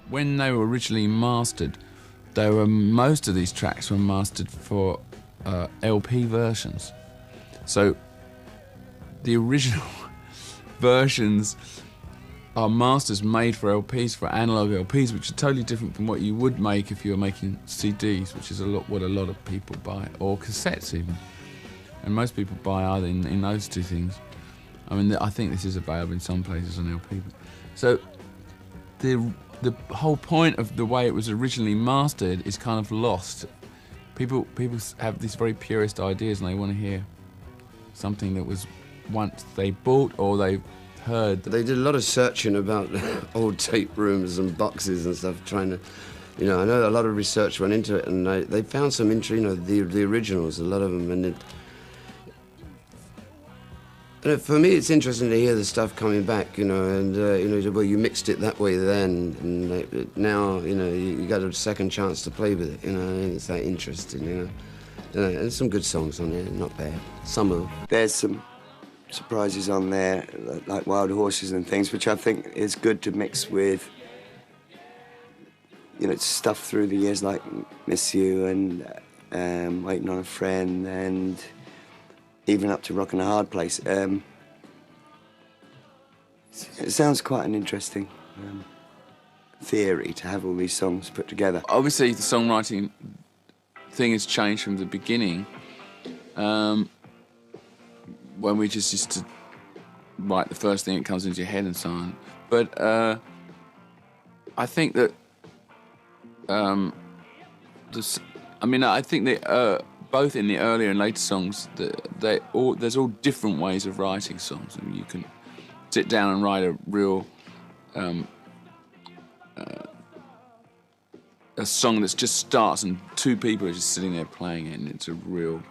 When they were originally mastered, most of these tracks were mastered for LP versions. So the original versions are masters made for LPs, for analog LPs, which are totally different from what you would make if you were making CDs, which is what a lot of people buy, or cassettes even. And most people buy either in those two things. I mean, I think this is available in some places on LP. So the whole point of the way it was originally mastered is kind of lost. People have these very purist ideas, and they want to hear something that was once they bought or they heard. They did a lot of searching about old tape rooms and boxes and stuff, trying to, I know a lot of research went into it, and they found some interest, the originals, a lot of them, and for me, it's interesting to hear the stuff coming back, and well, you mixed it that way then, and now, you got a second chance to play with it, it's that interesting, And there's some good songs on there, not bad. Some of them. There's some surprises on there, like Wild Horses and things, which I think is good to mix with, stuff through the years like Miss You and Waiting on a Friend, and even up to Rockin' a Hard Place. It sounds quite an interesting theory to have all these songs put together. Obviously, the songwriting thing has changed from the beginning. When we just used to write the first thing that comes into your head and so on. But I think that I think that both in the earlier and later songs, there's all different ways of writing songs. I mean, you can sit down and write a real a song that just starts and two people are just sitting there playing it, and it's a real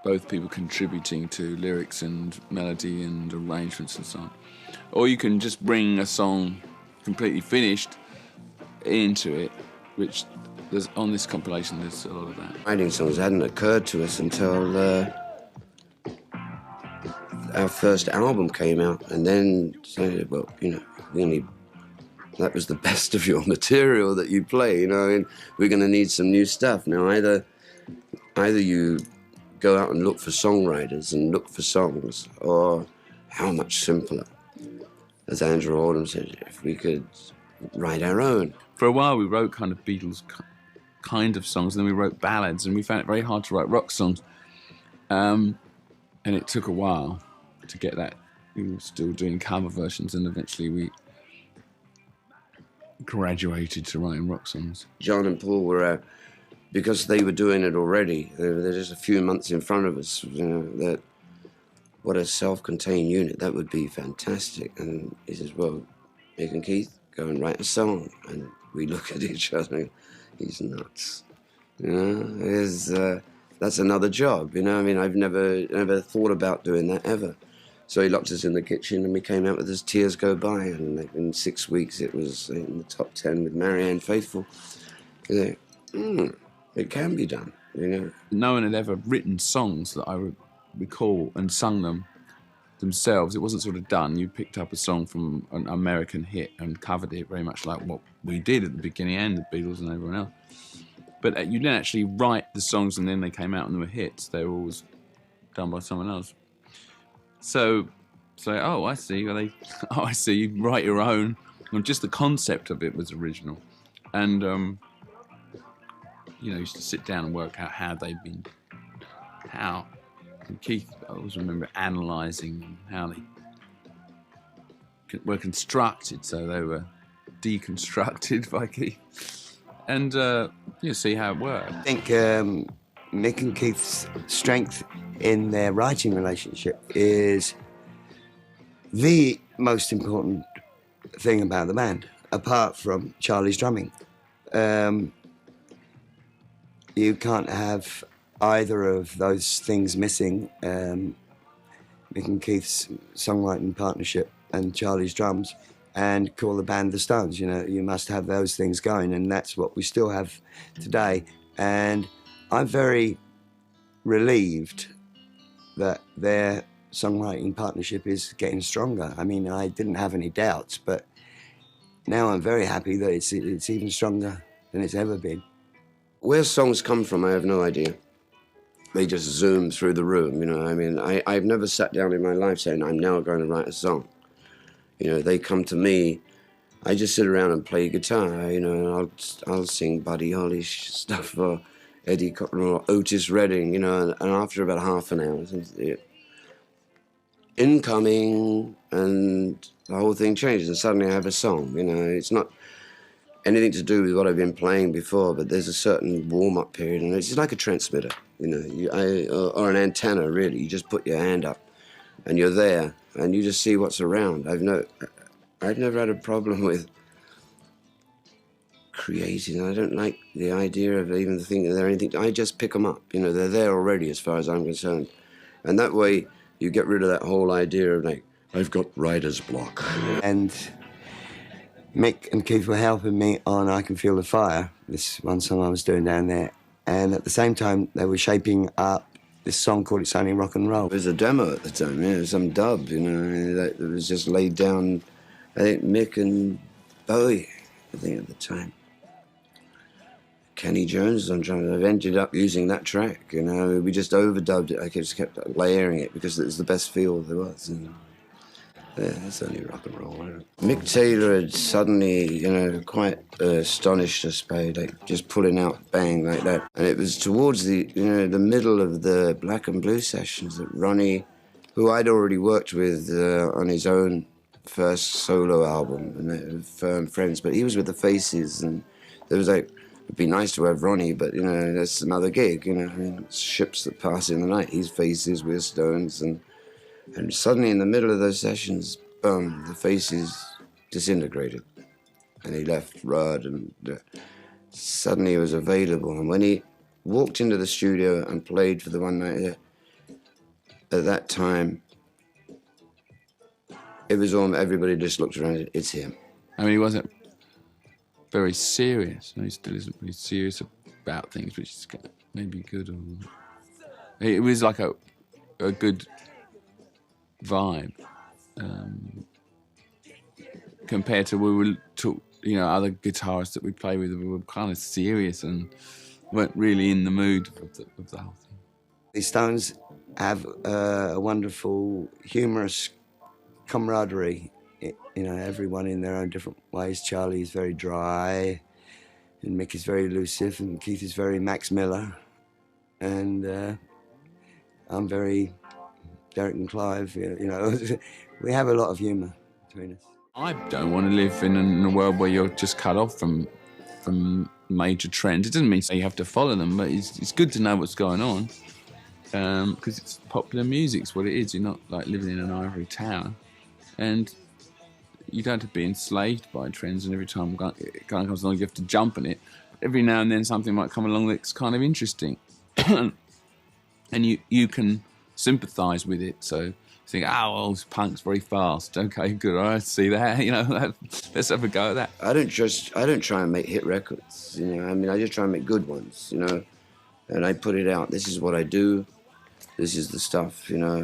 both people contributing to lyrics and melody and arrangements and so on. Or you can just bring a song completely finished into it, which there's on this compilation there's a lot of that. Writing songs hadn't occurred to us until our first album came out, and then said, well, that was the best of your material that you play, and we're going to need some new stuff. Now, either you go out and look for songwriters and look for songs, or how much simpler, as Andrew Oldham said, if we could write our own. For a while we wrote kind of Beatles kind of songs, and then we wrote ballads, and we found it very hard to write rock songs. And it took a while to get that. We were still doing cover versions, and eventually we graduated to writing rock songs. John and Paul were, because they were doing it already, they're just a few months in front of us, that what a self-contained unit, that would be fantastic. And he says, well, Mick and Keith, go and write a song. And we look at each other and he's nuts. That's another job, I've never thought about doing that ever. So he locked us in the kitchen and we came out with As Tears Go By, and in 6 weeks it was in the top 10 with Marianne Faithfull. It can be done, No one had ever written songs that I would recall and sung them themselves. It wasn't sort of done. You picked up a song from an American hit and covered it very much like what we did at the beginning, and the Beatles and everyone else. But you didn't actually write the songs and then they came out and they were hits. They were always done by someone else. So, I see. I see. You write your own. Well, just the concept of it was original, and you used to sit down and work out how they'd been. And Keith, I always remember analysing how they were constructed. So they were deconstructed by Keith, and you see how it worked. I think Mick and Keith's strength in their writing relationship is the most important thing about the band, apart from Charlie's drumming. You can't have either of those things missing, Mick and Keith's songwriting partnership and Charlie's drums, and call the band the Stones. You must have those things going, and that's what we still have today. And I'm very relieved that their songwriting partnership is getting stronger. I mean, I didn't have any doubts, but now I'm very happy that it's even stronger than it's ever been. Where songs come from, I have no idea. They just zoom through the room, you know. I mean, I've never sat down in my life saying, I'm now going to write a song. You know, they come to me. I just sit around and play guitar, you know, and I'll sing Buddy Holly stuff or Eddie Cochran or Otis Redding, you know, and after about half an hour, incoming, and the whole thing changes, and suddenly I have a song, you know. It's not anything to do with what I've been playing before, but there's a certain warm-up period, and it's like a transmitter, you know, or an antenna, really. You just put your hand up, and you're there, and you just see what's around. I've never had a problem with creating. I don't like the idea of even thinking they're anything. I just pick them up, you know, they're there already as far as I'm concerned. And that way, you get rid of that whole idea of, like, I've got writer's block. And Mick and Keith were helping me on I Can Feel the Fire, this one song I was doing down there. And at the same time, they were shaping up this song called It's Only Rock and Roll. It was a demo at the time, yeah, it was some dub, you know, that was just laid down, I think, Mick and Bowie, I think, at the time. Kenny Jones, I've ended up using that track, you know. We just overdubbed it. I just kept layering it because it was the best feel there was. And yeah, it's only rock and roll. Right? Mick Taylor had suddenly, you know, quite astonished us by, like, just pulling out bang like that. And it was towards the, you know, the middle of the Black and Blue sessions that Ronnie, who I'd already worked with on his own first solo album, and Firm Friends, but he was with the Faces, and there was like, it'd be nice to have Ronnie, but, you know, that's another gig, you know. I mean, it's ships that pass in the night. He's Faces, we're Stones, and suddenly in the middle of those sessions, boom, the Faces disintegrated, and he left Rudd, and suddenly he was available. And when he walked into the studio and played for the one night, at that time, it was all, everybody just looked around, it's him. I mean, he wasn't very serious. No, he still isn't really serious about things, which is maybe good. Or it was like a good vibe compared to you know, other guitarists that we play with. We were kind of serious and weren't really in the mood of the whole thing. The Stones have a wonderful, humorous camaraderie. You know, everyone in their own different ways. Charlie is very dry, and Mick is very elusive, and Keith is very Max Miller, and I'm very Derek and Clive. You know, we have a lot of humour between us. I don't want to live in a world where you're just cut off from major trends. It doesn't mean you have to follow them, but it's good to know what's going on, because it's popular music. It's what it is. You're not like living in an ivory tower, and you don't have to be enslaved by trends, and every time it kind of comes along, you have to jump on it. Every now and then something might come along that's kind of interesting, and you can sympathise with it. So you think, oh, well, this punk's very fast. Okay, good, I see that. You know, let's have a go at that. I don't try and make hit records, you know. I mean, I just try and make good ones, you know. And I put it out. This is what I do. This is the stuff, you know.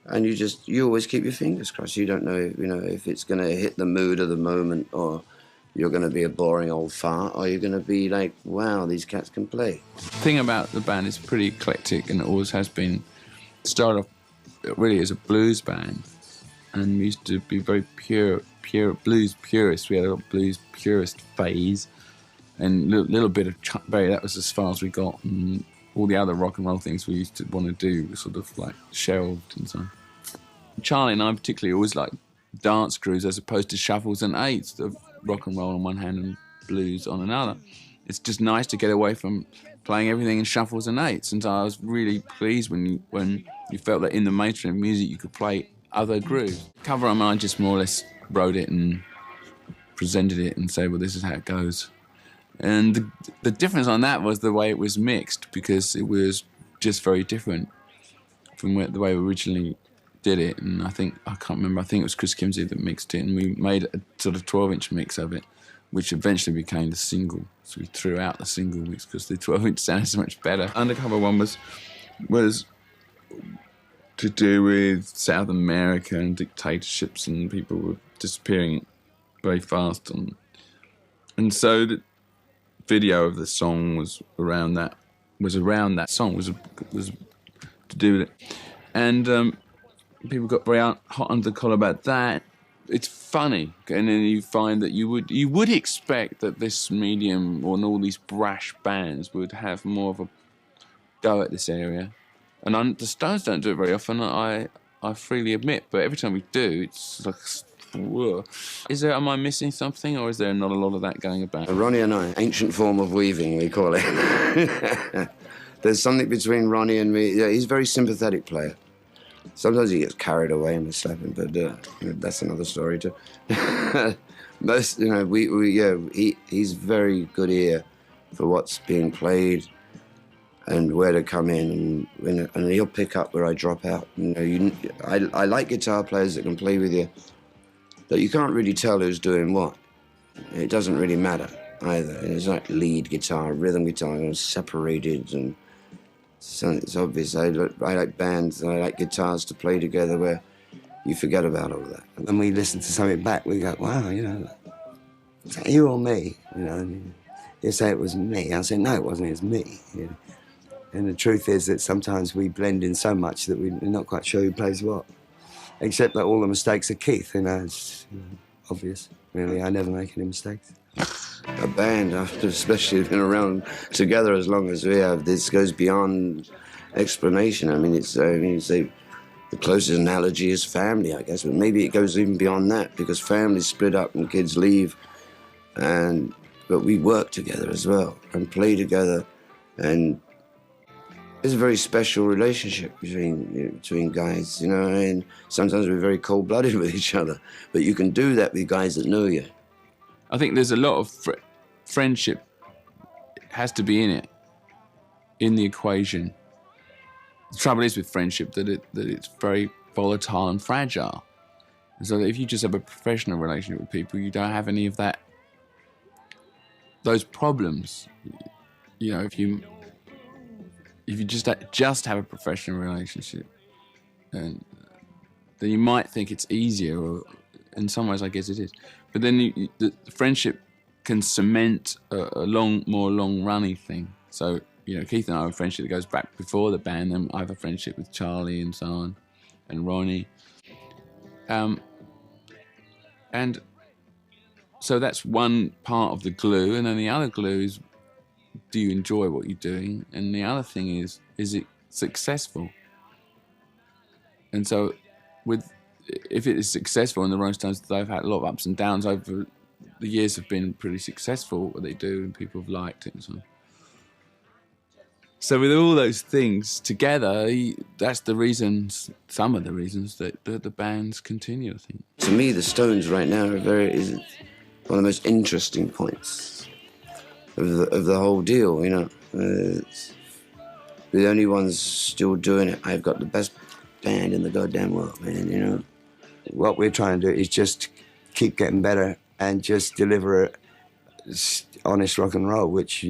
And you always keep your fingers crossed. You don't know, you know, if it's going to hit the mood of the moment, or you're going to be a boring old fart, or you're going to be like, wow, these cats can play. The thing about the band is pretty eclectic, and it always has been. Started off really as a blues band, and we used to be very pure blues purists. We had a blues purist phase, and a little bit of Chuck Berry. That was as far as we got, and all the other rock and roll things we used to want to do were sort of like shelved and so on. Charlie and I particularly always like dance crews as opposed to shuffles and eights of rock and roll on one hand and blues on another. It's just nice to get away from playing everything in shuffles and eights, and so I was really pleased when you felt that in the mainstream music you could play other grooves. Cover 'Em, I just more or less wrote it and presented it and said, well, this is how it goes. And the difference on that was the way it was mixed, because it was just very different from the way we originally did it. And I can't remember, I think it was Chris Kimsey that mixed it, and we made a sort of 12-inch mix of it, which eventually became the single. So we threw out the single mix because the 12-inch sounded so much better. Undercover One was to do with South America and dictatorships, and people were disappearing very fast. And so the video of the song was around that song, was to do with it. And people got very hot under the collar about that. It's funny, and then you find that you would expect that this medium or all these brash bands would have more of a go at this area. And the Stones don't do it very often, I freely admit, but every time we do, it's like, whoa. Am I missing something, or is there not a lot of that going about? Ronnie and I, ancient form of weaving, we call it. There's something between Ronnie and me. Yeah, he's a very sympathetic player. Sometimes he gets carried away and we slap him, but that's another story too. Most, he's very good ear for what's being played and where to come in, and he'll pick up where I drop out. I like guitar players that can play with you, but you can't really tell who's doing what. It doesn't really matter either. And it's like lead guitar, rhythm guitar, separated, and so it's obvious. I like bands and I like guitars to play together where you forget about all that. When we listen to something back, we go, wow, is that you or me? And he'll say it was me. I'll say, no, it wasn't, it was me. And the truth is that sometimes we blend in so much that we're not quite sure who plays what. Except that all the mistakes are Keith, it's obvious, really. I never make any mistakes. A band, especially been around together as long as we have, this goes beyond explanation. The closest analogy is family, I guess, but maybe it goes even beyond that, because families split up and kids leave, but we work together as well and play together, and it's a very special relationship between guys, and sometimes we're very cold-blooded with each other, but you can do that with guys that know you. I think there's a lot of friendship has to be in the equation. The trouble is with friendship that it's very volatile and fragile. And so if you just have a professional relationship with people, you don't have any of those problems. If you just have a professional relationship, and then you might think it's easier, or in some ways I guess it is. But then the friendship can cement a more long-running thing. So, Keith and I have a friendship that goes back before the band, and I have a friendship with Charlie and so on, and Ronnie. And so that's one part of the glue, and then the other glue is, do you enjoy what you're doing? And the other thing is it successful? And so if it is successful, and the Rolling Stones, they've had a lot of ups and downs over the years, have been pretty successful, what they do, and people have liked it and so on. So with all those things together, that's the reasons, some of the reasons that the bands continue, I think. To me, the Stones right now is one of the most interesting points of the whole deal, We're the only ones still doing it. I've got the best band in the goddamn world, man, What we're trying to do is just keep getting better and just deliver honest rock and roll, which,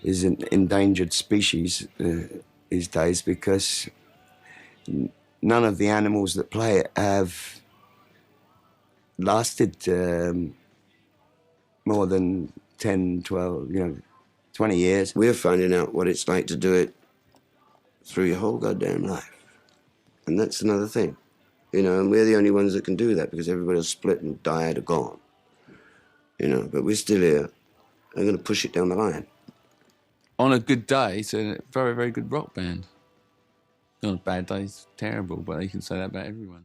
is an endangered species these days, because none of the animals that play it have lasted more than 10, 12, 20 years. We're finding out what it's like to do it through your whole goddamn life. And that's another thing. And we're the only ones that can do that, because everybody else split and died or gone. But we're still here. I'm going to push it down the line. On a good day, it's a very, very good rock band. On a bad day, it's terrible, but you can say that about everyone.